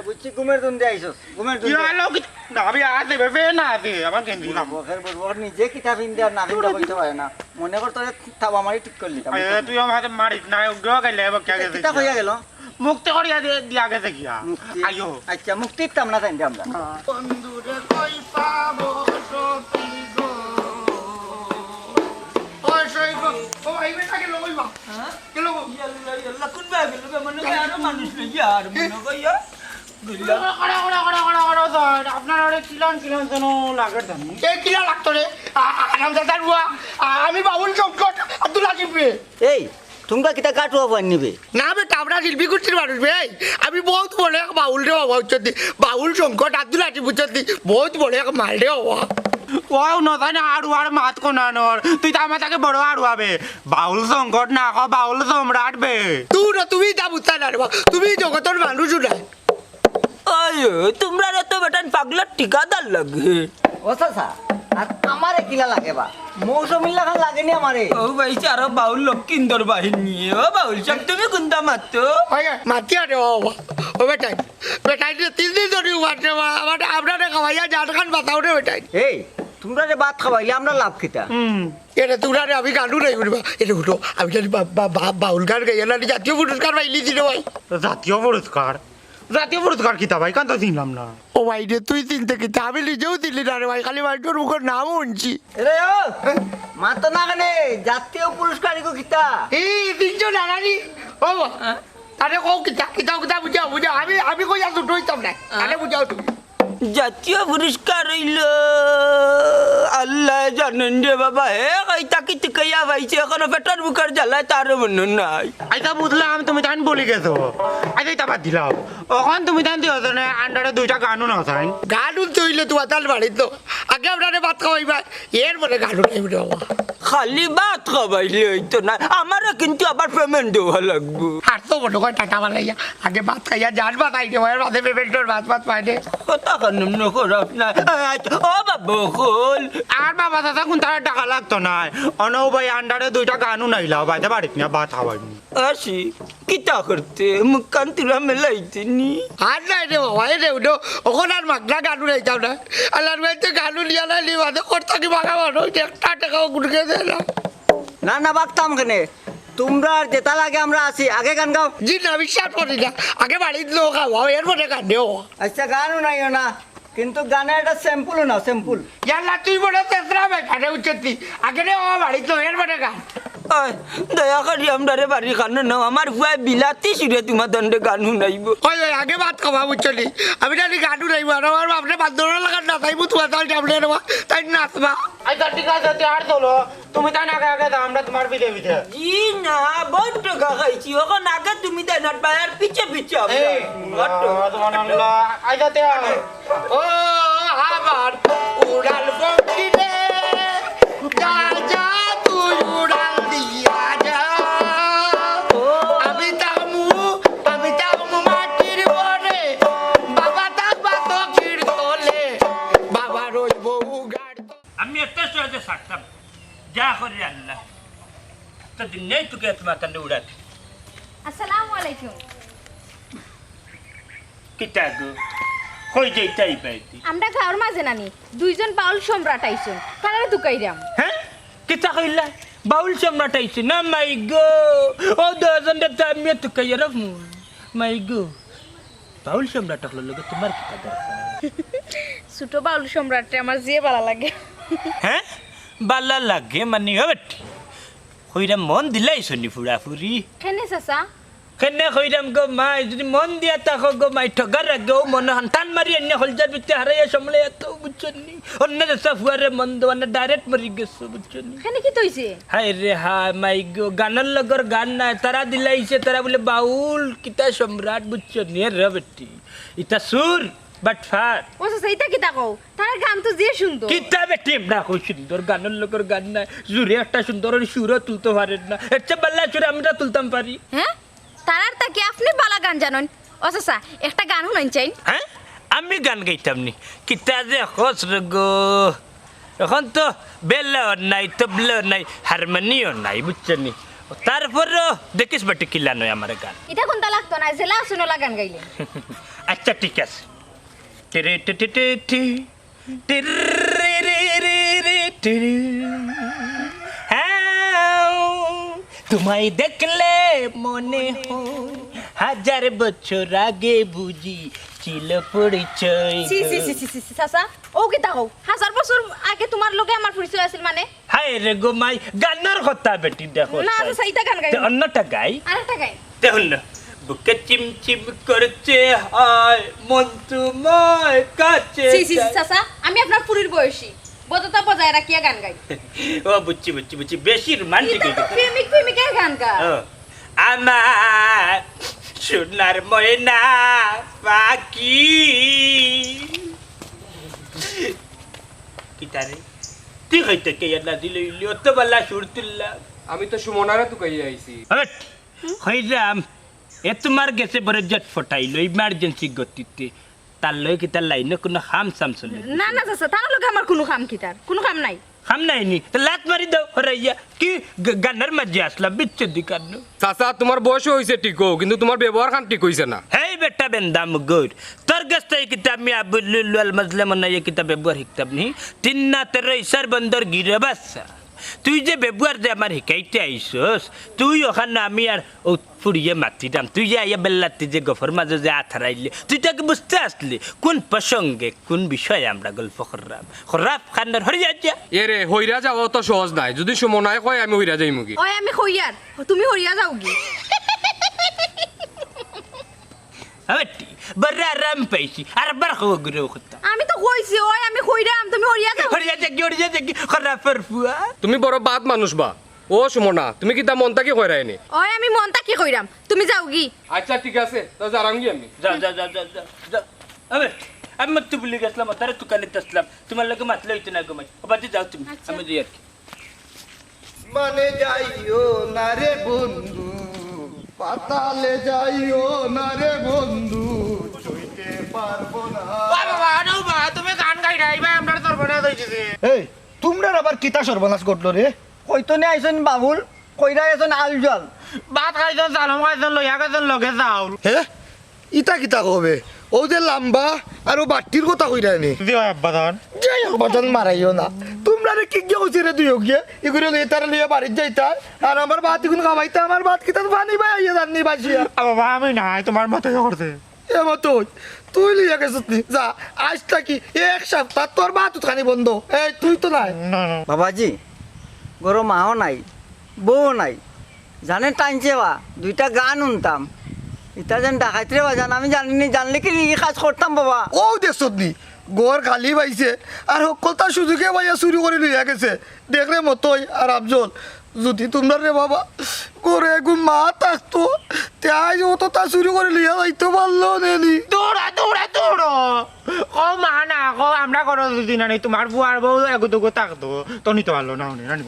বুঝছি ঘুমের দুন দিয়ে আইসস ঘুমের দুন ইয়া লোক না আমি আসে ফ্যান না আছে আমার কেন দিলাম বকের বড় নিজে কিতা পিন্দে আর না পিন্দে কইতে পারে না মনে কর তোরে থাবা মারি ঠিক করলি তুই আমার মারিস না উগ্র গাইলে এবার কে গেছে কিতা কইয়া গেল মুক্তি করিয়া দিয়া গেছে কি আইও আচ্ছা মুক্তি তাম না তাই আমরা বন্ধুরে কই পাবো সখী গো ও সই গো ও ভাই বেটা কে লগইবা হ্যাঁ কে লগো আল্লাহ কোন ভাবে লোকে মনে করে আরো মানুষ লই আর মনে কইয়া আপনার অনেক কিলান যেন লাগে এই কিলা লাগতো রে আরাম দাদার বুয়া আমি বাবুল সংকট আব্দুল আজিবে এই তোমরা কিতা কাটুয়া পান নিবে না বেটা আমরা শিল্পী গোষ্ঠীর মানুষ ভাই আমি বহুত বড় এক বাউল রে বাবা উচ্চতি বাউল সংকট আব্দুল আজিব উচ্চতি বহুত বড় এক মাল রে বাবা ও নতাই না আড়ু আর মাত কোনানোর তুই তো আমার তাকে বড় আড়ু হবে বাউল সংকট না ক বাউল সম্রাট বে তুমি তা বুঝতে না রে বাবা, তুমি জগতের মানুষ না। আয়ো তোমরা তো বেটান পাগলার ঠিকাদার লাগে ও চাচা আর আমারে কিলা লাগে বা মৌসুমিল লাগান লাগেনি আমারে ও ভাই আরো বাউল লক্ষিন্দর বাহিনী ও বাউল সব তুমি কোনটা মারতো মাতি আরে বাবা ও বেটাই বেটাই 3 দিন ধরে উঠে আমার আপনারা খাওয়াইয়া জাট খান বাতাও রে বেটাই। এই তোমরা যে ভাত খাওয়াইলে আমরা লাভ খেতা এটা তোমরা রে আমি গানু নাই উঠবা এটা উঠো আমি জানি বাউল গান গাইয়া না জাতীয় পুরস্কার পাইলি রে ভাই। জাতীয় পুরস্কার কিতা ভাই কান তো চিনলাম না ও ভাই রে তুই চিনতে কিতা আমি নিজেও দিলি না রে ভাই, খালি ভাইটোর মুখের নামও শুনছি। রে ও মাত না কেনে জাতীয় পুরস্কার ইকো কিতা এই 300 নানানি ও আরে কও কিতা কিতা কিতা বুঝাও আমি কই আর দুটো হইতাম না আরে বুঝাও তুমি। জাতীয় পুরস্কার হইল আল্লাহ জানেন রে বাবা হে কইতা কি টিকাইয়া পাইছে এখনো পেটের বুকের জ্বালায় তার মনে নাই আইতা বুঝলাম তুমি তান বলি গেছো আইতা ইতা বাদ দিলাম ওখান তুমি তান দিও না আন্ডারে দুইটা গানও না চাই গান উঠতে হইলে তোমার তাল বাড়িত তো আগে আপনারে ভাত খাওয়াইবা এর পরে গান উঠাই রে বাবা। খালি ভাত খাবাইলে হইতো না আমারও কিন্তু আবার পেমেন্ট দেওয়া লাগবো আর তো মনে করে টাকা বানাইয়া আগে ভাত খাইয়া যান ভাত আইতে হয় ভাতে পেমেন্টর ভাত পাই দে কথা কানুন খারাপ না ও বাবু খোল আর বাবা দাদা কোন তার টাকা লাগতো না অনও ভাই আন্ডারে দুইটা গানও নাইলাও বাইতে বাড়িত না ভাত খাওয়াইনি আসি কিতা করতে মুখান তুলা মেলাইতিনি আর নাই রে বাবা এ রে উঠো ওখানে আর মাগনা গান উঠাইতাম না আল্লাহর ভাইতে গান উলিয়া না লিবাতে করতে কি বাঘা মানুষ একটা টাকাও গুটকে দেয় না। না না বাগতাম কেনে তোমরা আর যেটা লাগে আমরা আছি আগে গান গাও জি না বিশ্বাস করি না আগে বাড়ির লোক খাওয়া এর পরে গান দেও। আচ্ছা গানও নাইও না কিন্তু গানের একটা স্যাম্পুলও না স্যাম্পুল ইয়াল্লা তুই বড় তেসরা বেখানে উচ্চতি আগে রে ও বাড়ির লোক এর পরে গান দয়া করি আমরা বাড়ি খানো নাও আমার ভুয়া বিলাতি সুরে তোমার দণ্ডে গান শুনাইব ওই আগে ভাত খাওয়া বুঝলি আমি জানি গান উঠাইব আর আমার বাপরে বান্ধব লাগার না তাইব তোমার তাই ডাবলে নেবা তাই নাচবা। আইতা ঠিক আছে তুই আর চলো তুমি তাই আগে আগে দাও আমরা তোমার পিঠে পিঠে জি না বহুত টাকা খাইছি ওখান আগে তুমি দেয় না পায়ার পিছে পিছে আইতা তে ও আমার উড়াল বকিলে যা যা তুই উড়াল দিয়া যা আমি তামু মাটির বনে বাবা থাকবা তকির তলে বাবা রইব উগাড়। আমি এত সহজে ছাড়তাম যা করি আল্লাহ তো দিন নেই তোকে তোমার তান্ডে উড়াতে আসসালামু আলাইকুম। কিতা গো কই যাইতাই পাইতি আমরা গাঁর মাঝে নানি দুইজন বাউল সম্রাট আইছুন কানারে দুকাইরাম। হ্যাঁ কিতা কইলা বাউল সম্রাট আইছে না মাই গো ও দজনটা তো আমি তো কই রাখমু মাই গো বাউল সম্রাট হলো লগে তোমার কিতা দরকার ছোট বাউল সম্রাটে আমার যে ভালো লাগে। হ্যাঁ বালা লাগে মানে হবে কইরাম মন দিলাই শুনি ফুরাফুরি কেনে চাচা কেনে কইরাম গো মাই যদি মন দিয়া তাকো গো মাই ঠগার রাগে ও মন হান্তান মারি এনে হলজার ভিতরে হারাইয়া সামলে এত বুঝছনি অন্য দেশা ফুয়ারে মন দেওয়ানে ডাইরেক্ট মরি গেছো বুঝছনি কেনে কি তৈছে হাই রে হাই মাই গো গানের লগর গান নাই তারা দিলাইছে তারা বলে বাউল কিতা সম্রাট বুঝছনি রে বেটি ইতা সুর বাট ফাট ও চাচা এটা কি তাকো তার গান তো যে সুন্দর কিতা বেটি না কই সুন্দর গানের লগর গান নাই জুরে একটা সুন্দর সুরও তুলতে পারেন না এর বাল্লা চুরে আমরা তুলতাম পারি হ্যাঁ তারার তাকে আপনি বালা গান জানেন ও চাচা একটা গান শুনাইন চাই। হ্যাঁ আমি গান গাইতাম নি কিতা যে খোঁজ রে গো এখন তো বেলাও নাই তবলাও নাই হারমোনিও নাই বুঝছনি তারপরও দেখিস বাটি কিলা নয় আমার গান এটা কোনটা লাগতো না জেলা শুনলা গান গাইলে। আচ্ছা ঠিক আছে টিরে টি টি টি টিরে রে রে রে টিরে হ্যাঁ তোমায় দেখলে মনে হয় হাজার বছর আগে বুঝি ছিল পরিচয় সি সি সি সি সি চাচা ও কি তাকো 1000 বছর আগে তোমার লগে আমার পরিচয় আছিল মানে হায় রে গো মাই গানের কথা বেটি দেখো না চাচা এটা গান গাই অন্যটা গাই আরেকটা গাই দেখুন না বুকে চিমচিম করছে হায় মন তোমায় কাছে সি সি সি চাচা আমি আপনার পুরীর বয়সী বদতা বজায় রাখিয়া গান গাই। ও বুঝছি বুঝছি বুঝছি বেশি রোমান্টিক এটা তো প্রেমিকের গান গা। আমার সোনার ময়না পাখি কিতারে তুই হইতে কে না দিলে অত বালা সুর তুললাম আমি তো সুমনারে তো কই আইছি হইরাম এ তোমার গেছে বড় জট ফটাইলো ইমার্জেন্সি গতিতে তার লই কি তার লাইনে কোনো হাম সাম চলে না না চাচা তার লগে আমার কোনো কাম কি তার কোনো কাম নাই হাম নাই নি তো লাত মারি দাও হরাইয়া কি গান্নার মাঝে আসলাম বিচ্ছ দিকার চাচা তোমার বয়স হয়েছে ঠিকও কিন্তু তোমার ব্যবহার খান ঠিক হয়েছে না হেই বেটা বেন্দাম গোর তোর গস্ত এই কিতাব মি আবুল আল মাজলাম না এই কিতাব ব্যবহার হিকতাব নি তিন্না তেরে ইসার বন্দর গিরে বাসা তুই যে ব্যবহার যে আমার হিকাইতে আইসস তুই ওখানে আমি আর ও ফুড়িয়ে মাতিতাম তুই যে আইয়া বেল্লাতে যে গফর মাঝে যে আথারাইলি তুই তাকে বুঝতে আসলি কোন প্রসঙ্গে কোন বিষয়ে আমরা গল্প করলাম খরাব খান্ডার হরিয়া যা এরে হইরা যাওয়া তো সহজ নাই যদি সুমনায় কয় আমি হইরা যাই মুগি ওই আমি হইয়ার তুমি হরিয়া যাও কি হটি বড় আরাম পাইছি আর বার খো গুরে ওখতা আমি তো কইছি ওই আমি কইরাম তুমি হরিয়া যাও হরিয়া যাকি খরাব ফরফুয়া তুমি বড় বাদ মানুষ বা ও সুমনা তুমি কি তা মনটা কি কইরা এনে ওই আমি মনটা কি কইরাম তুমি যাও কি আচ্ছা ঠিক আছে তো জারাম গি আমি যা আবে আমি মত বলি গেছলাম তারে তুকানে তসলাম তোমার লগে মাতলে হইতে না গমাই বাজে যাও তুমি আমি যাই আর কি মানে যাইও না রে বন্ধু পাতালে যাইও না রে বন্ধু চইতে পারবো না বাবা তুমি গান গাই রাইবা আমরা সর্বনাশ হইছে এই তোমরা আবার কিতা সর্বনাশ করলো রে কইতো নে আইছেন বাবুল কইরা আইছেন আল জল ভাত খাইছেন চালম খাইছেন লইয়া গেছেন লগে চাউল হে ইতা কিতা কবে ও যে লাম্বা আর ও বাটির কথা কইরা নি যাই হোক বাজান মারাইও না তোমরা রে কি গিয়ে হইছে রে দুই গিয়ে এগুলো লইয়া তারা লইয়া বাড়ির যাইতা আর আমার ভাত এগুলো খাওয়াইতা আমার ভাত কিতা পানি ভাই আইয়া জানি বাসিয়া বাবা আমি নাই তোমার মতো করতে এমত তুই লইয়া গেছিস নি যা আজ থাকি এক সপ্তাহ তোর ভাত খানি বন্ধ এই তুই তো নাই বাবাজি গরো মাও নাই বউ নাই জানেন টানছে বা দুইটা গান শুনতাম ইটা যেন ডাকাইতে বাজান আমি জানিনি জানলে কি এই কাজ করতাম বাবা ও দেখছত নি গড় খালি পাইছে আর সকলটা সুযোগে ভাইয়া চুরি করে লইয়া গেছে দেখলে মতোই আর আফজল যদি তোমরা রে বাবা গড়ে এগুন মা থাকতো তাই ও তো তা চুরি করে লইয়া যাইতে পারলো নেনি দৌড়া ও মা না কো আমরা করো যদি না তোমার বুয়ার বউ এগুদুগো থাকতো তো নিতে পারলো না উনি রানি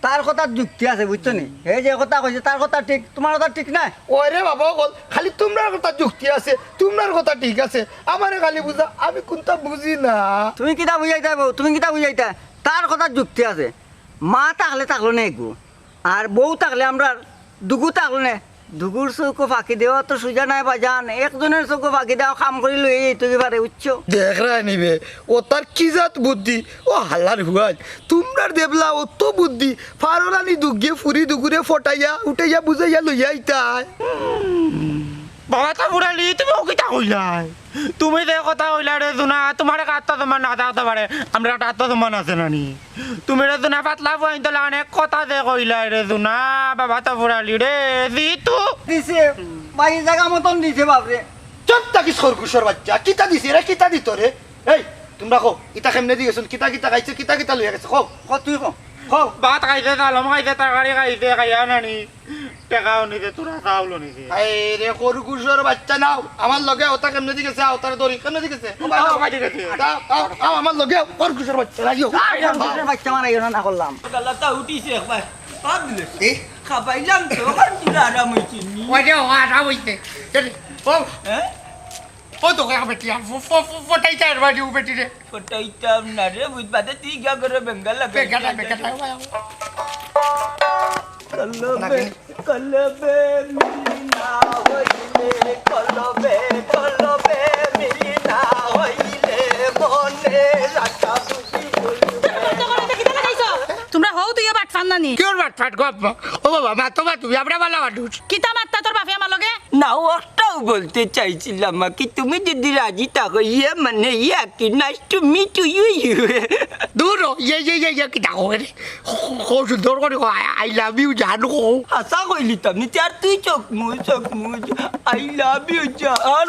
তার কথা যুক্তি আছে বুঝছো নি এই যে কথা কইছে তার কথা ঠিক তোমার কথা ঠিক নাই ওরে বাবা বল খালি তোমরার কথা যুক্তি আছে তোমরার কথা ঠিক আছে আমারে খালি বুঝা আমি কোনটা বুঝি না তুমি কিতা বুঝাইতা বউ তুমি কিতা বুঝাইতা তার কথা যুক্তি আছে মা থাকলে থাকলো না একু আর বউ থাকলে আমরা দুগু থাকলো না দুগুর চৌকো ফাঁকি দেওয়া তো সোজা নাই বাজান একজনের চৌকো ফাঁকি দেওয়া কাম করে লই তুই পারে উচ্চ দেখ নিবে ও তার কি জাত বুদ্ধি ও হাল্লার হুয়াল তোমরার দেবলা ও তো বুদ্ধি ফারলানি দুগে ফুরি দুগুরে ফটাইয়া উঠাইয়া বুঝাইয়া লইয়া ইতাই বাবা তো বুড়ালি তুমি ও কিতা কইলাই তুমি যে কথা কইলা রে জুনা তোমার একটা তোমার না থাকতে পারে আমরা একটা তোমার আছে নানি তুমি রে জুনা পাতলা বইন তো লাগানে কথা যে কইলাই রে জুনা বাবা তো বুড়ালি রে জিতু দিছে বাই জায়গা মতন দিছে বাপরে চত্তা কি সরকুশর বাচ্চা কিতা দিছে রে কিতা দিত রে এই তোমরা কো ইতা কেমনে দি গেছুন কিতা কিতা খাইছে কিতা কিতা লইয়া গেছে কও ক তুই ক ভাত খাইছে চালম খাইছে তরকারি খাইছে খাইয়া নানি টেকাও নিছে তোরা চাউলও নিছে এই রে সরকুশর বাচ্চা নাও আমার লগে ওটা কেমনে দি গেছে ওটার দড়ি কেমনে দি গেছে আমার লগে সরকুশর বাচ্চা লাগিও বাচ্চা মারাই না করলাম গালাটা উঠিছে একবার পাগলে খাবাইলাম তো ওখান পুরা আরাম হইছে নি ওই যে আটা হইছে ও হ্যাঁ ও তো কা বেটি ফটাইতে আর বাড়ি বেটি রে ফটাইতাম না রে বুঝবাতে তুই গা করে বেঙ্গল লাগে বেকাটা কলবে কলবে মিনা হইলে কলবে মিনা হইলে মনে রাখা বুঝি তোমরা হও তুই বাট ফান নানি কি ওর বাট ফাট গপ ও বাবা মা তো তুমি আমরা ভালো মানুষ কিতা মাত্তা তোর বাপে আমার লগে না ওটাও বলতে চাইছিলাম কি তুমি যদি রাজি থাকো ইয়ে মানে ইয়া কি নাইস টু মিট ইউ দূর ইয়ে কি দাও রে ও সুন্দর করে আই লাভ ইউ জানো আশা কইলিতাম নি আর তুই চোখ মুজ আই লাভ ইউ জান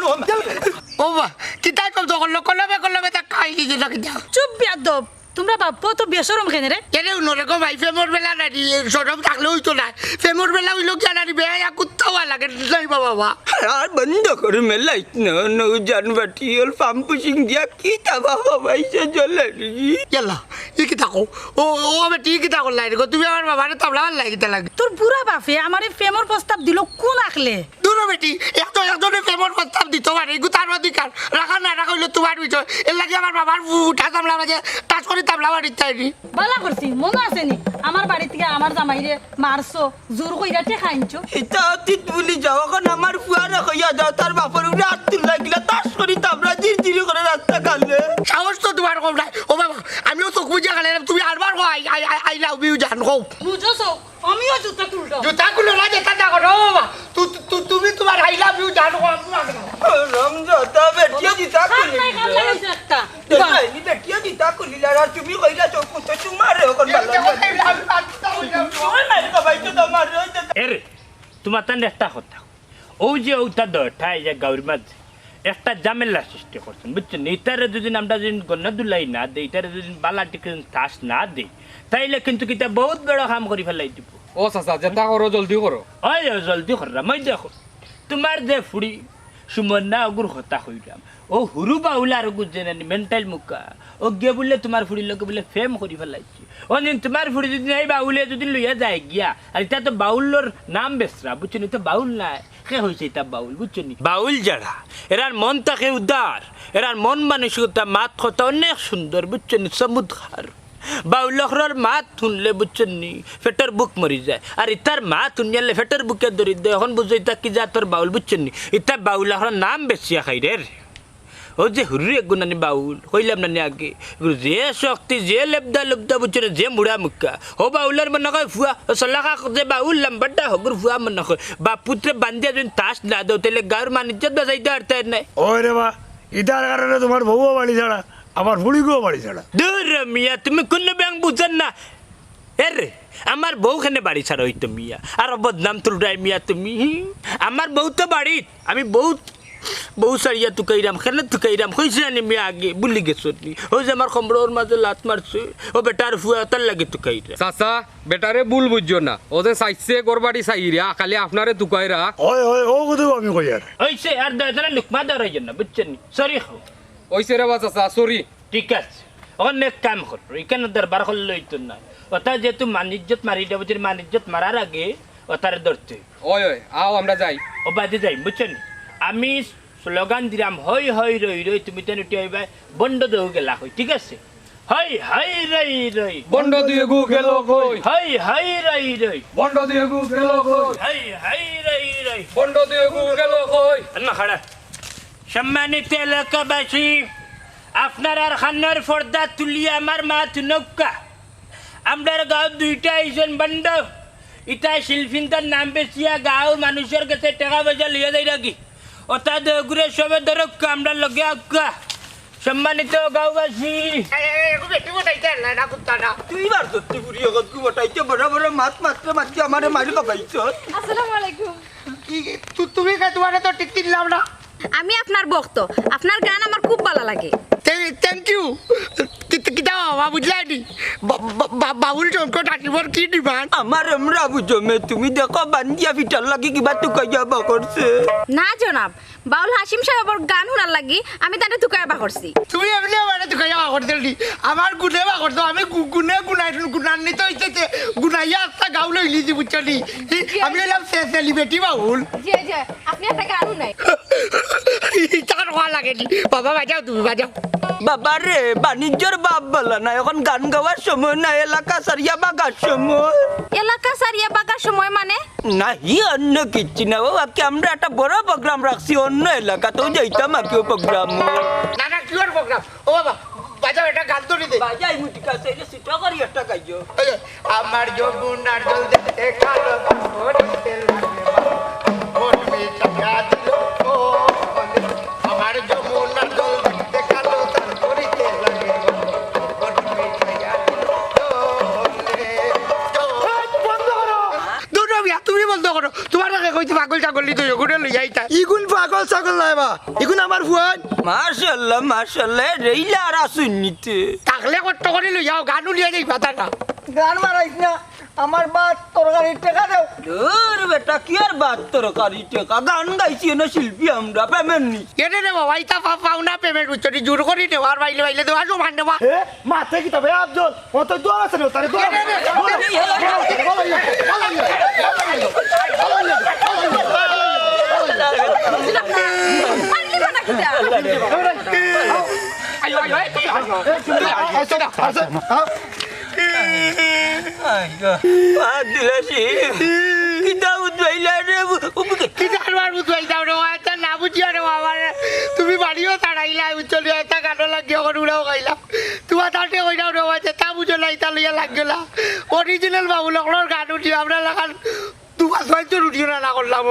ও বা কি তাই কম তো কলবে তা খাই কি না কি দাও চুপ বিয়াদব তোমরা বাপ্পা তো বেসরম খেনে রে কেন নরে গো ভাই ফেমর বেলা নানি সরম থাকলে হইতো না ফেমর বেলা হইলো কি নানি বেয়া কুত্তাও লাগে নাই বাবা আর বন্ধ করে মেলাইত না নৌজান বাটি ওর পাম্প পুশিং দিয়া কি তাবা হবাইছে জলে গেলা ই কি থাকো ও ও আমি ঠিক থাকো লাগে গো তুমি আমার বাবারে তাবলা লাগিতে লাগে তোর বুড়া বাপে আমারে প্রেমর প্রস্তাব দিল কোন আখলে দূর বেটি এত একজনে ফেমর প্রস্তাব দিত পারে এগু তার অধিকার রাখা না রাখা হইলো তোমার বিষয় এর লাগে আমার বাবার উঠা তাবলা বাজে টাচ করে তাবলা বাড়িতে চাইনি বালা করছি মনে আছে নি আমার বাড়ি থেকে আমার জামাইরে মারছো জোর কইরা টেকা আনছো এটা অতীত বলি যাও এখন আমার ফুয়ারা কইয়া যাও তার বাপর উঠে হাত তুলা গিলা তাস করি তাবলা জিরি করে রাস্তা কালে সাহস তো তোমার কম নাই ও বাবা আমিও চোখ বুঝে গেলে তুমি আরবার কো আই লাভ ইউ জান কো বুঝছো আমিও জুতা তুলতো জুতা গুলো না যেটা না করো বাবা তুমি তোমার আই লাভ ইউ জান কো রমজাতা বেটিয়া দিতা কাম কলি নাই কাম লাগাইছে একটা নি বেটিয়া দিতা কলি আর তুমি কইলা চোখ তো তোমারে এখন ওই মারি বাবাই তো তোমার এরে তোমার তান একটা কথা ও যে ওটা দঠাই যে গাউর মাঝে একটা ঝামেলা সৃষ্টি করছেন বুঝছেন এটারে যদি আমরা যদি গন্নাদুলাই না দেই এটারে যদি বালা টিকে তাস না দেই তাইলে কিন্তু কিতা বহুত বড় কাম করে ফেলাই দিব ও চাচা যেটা করো জলদি করো ওই জলদি করা মই দেখো তোমার যে ফুড়ি সুমন্না অগুর কথা হইলাম ও হুরু বাউলার গুজেনানি মেন্টাল মুকা ও গিয়ে বললে তোমার ফুড়ির লোকে বলে ফেম করে ফেলাইছি ও দিন তোমার ফুড়ি যদি এই বাউলে যদি লইয়া যায় গিয়া আর এটা তো বাউলর নাম বেসরা বুঝছেন তো বাউল নাই কে হয়েছে এটা বাউল বুঝছেন বাউল যারা এরার মন থাকে উদার এরার মন মানসিকতা মাত কথা অনেক সুন্দর বুঝছেন সমুদ্র বাউলখর মাত শুনলে বুঝছেন নি ফেটের বুক মরি যায় আর ইতার মাত শুনিয়ালে ফেটের বুকে ধরি দেয় এখন বুঝো ইতা কি যা তোর বাউল বুঝছেন নি ইতা বাউলখর নাম বেশিয়া খাই রে ও যে হুরি এগুনানি বাউল কইলাম নানি আগে যে শক্তি যে লেবদা বুঝছেন যে মুড়া মুক্কা ও বাউলের মনে কয় ফুয়া সলাখা যে বাউল লম্বাটা হগুর ফুয়া মনে কয় বা পুত্রে বান্ধিয়া যদি তাস না দেও তাহলে গাঁর মানিজ্যত বাজাইতে পারতে নাই ওই রে বা ইটার কারণে তোমার বউও বাড়ি ছাড়া আমার বুড়িকেও বাড়ি ছাড়া দূর মিয়া তুমি কোন ব্যাংক বুঝেন না এরে আমার বউখানে বাড়ি ছাড়া হইতো মিয়া আর বদনাম তুলরাই মিয়া তুমি আমার বউ তো বাড়ি আমি বউ সারিয়া তুকাইরাম খেলে তুকাইরাম হয়েছে আনি মিয়া আগে বুলি গেছো ও যে আমার কমড়োর মাঝে লাত মারছে ও বেটার ফুয়া তার লাগে তুকাইরা চাচা বেটারে ভুল বুঝছো না ও যে চাইছে গোরবাড়ি চাইরা খালি আপনারে তুকাইরা ওই ওই ও কোথাও আমি কই আর হয়েছে আর দশজনে লুকমা দেওয়ার জন্য বুঝছেন সরি হো ওইসে রে বা চাচা সরি ঠিক আছে অনেক কাম করো এখানে দরবার করলে হইতো না ওটা যেহেতু মানিজ্যত মারি দেবো মানিজ্যত মারার আগে ওটারে ধরতে ওই ওই আও আমরা যাই ও বাদে যাই বুঝছেন আমি স্লোগান দিলাম হই হই রই রই তুমি তো নুটি হইবা বন্ড দেও গেলা হই ঠিক আছে হই হই রই রই বন্ড দিয়ে গু গেল কই হই হই রই রই বন্ড দিয়ে গু গেল কই হই হই রই রই বন্ড দিয়ে গু গেল কই না খাড়া সম্মানিত এলাকাবাসী আপনার আর খান্নার পর্দা তুলিয়া আমার মাত নৌকা আমার গাঁও দুইটা আইসেন বন্ড ইটা শিল্পীটার নাম বেশিয়া গাঁও মানুষের কাছে টাকা পয়সা লিয়ে দেয় নাকি ওটা দেগুরে সবে ধরক আমরা লগে আক্কা সম্মানিত গাঁওবাসী তুই বার সত্যি বুড়ি অগত গু বটাইতে বড় বড় মাছ মাত্র মাত্র আমারে মারি বাবাইছ আসসালামু আলাইকুম তুমি তোমার তো টিক দিলাম না আমি আপনার ভক্ত আপনার গান আমার খুব ভালো লাগে থ্যাংক ইউ কিতা বাবা বুঝলাইনি বাবুল সংকট আসিবার কি ডিমান্ড আমার আমরা বুঝমে তুমি দেখো বান্দিয়া ভিতর লাগি কিবা তুকাইয়া বা করছে না জনাব বাউল হাসিম সাহেবের গান শোনার লাগি আমি তাতে তুকায় বা করছি তুমি এমনি আমার তুই যাওয়া করতে আমার গুনে বা করতো আমি গুনে গুনান্বিত হইতেছে গুনাইয়া একটা গাও লইলি যে বুঝছি আমি এলাম সেলিব্রিটি বাবুল যে যে আপনি একটা গানও নাই তার হওয়া লাগেনি বাবা বাজাও তুমি বাজাও বাবা রে বাণিজ্যর বাপ বলা না এখন গান গাওয়ার সময় না এলাকা সারিয়া বাগার সময় এলাকা সারিয়া বাগার সময় মানে নাহি অন্য কিচ্ছু না বাবাকে আমরা একটা বড় প্রোগ্রাম রাখছি অন্য এলাকাতেও যাইতাম আকেও প্রোগ্রাম না না কি প্রোগ্রাম ও বাবা বাজাও এটা গান তো নিতে বাজাই মুটি কাছে এটা সিটা করি একটা গাইও আমার যমুনার জল দেখতে কালো ওঠতে লাগে ওঠ মিটা দিল ও আমার যমুনার জল দেখতে কালো তার করিতে লাগে ওঠ মিটা দিল বন্ধ করো দুটো বিয়া তুমি বন্ধ করো তোমার আগে কইতে পাগল ছাগল নিতে এগুলো লই আইতা ইগুন পাগল ছাগল নাই বা ইগুন আমার ফুয়ান মাশাল্লাহ মাশাল্লাহ রেইলা আর আসুনিতে তাকলে কত করে লই যাও গানু লিয়ে যাই পাতাটা গান মারাইস না আমার বাদ তরকারির টাকা দাও ধুর বেটা কি আর বাত তরকারি টেকা গান গাইছি না শিল্পী আমরা পেমেন্ট নি কেটে নে বাবা ইতা পাও না পেমেন্ট উচ্চটি জোর করি নে আর বাইলে বাইলে দেওয়া সমান নেবা এ মাথা কি তবে আফজল ও তো দোয়া আছে না তারে দোয়া মারলি বানা কিটা আইও আইও দিলাসি কিতা উদ্বাইলা রে কি জানবার বুঝাই দাও রে এটা না বুঝিয়া রে বাবা তুমি বাড়িও তাড়াইলা উচ্চলি এটা গানো লাগিয়ে করে উড়াও খাইলা তোমার তাতে কইরাও রে বাবা তা বুঝো না ইতা লইয়া লাগলা অরিজিনাল বাবু লকড়র গান উঠি আমরা লাগান তোমার হয়তো রুটিও না করলাম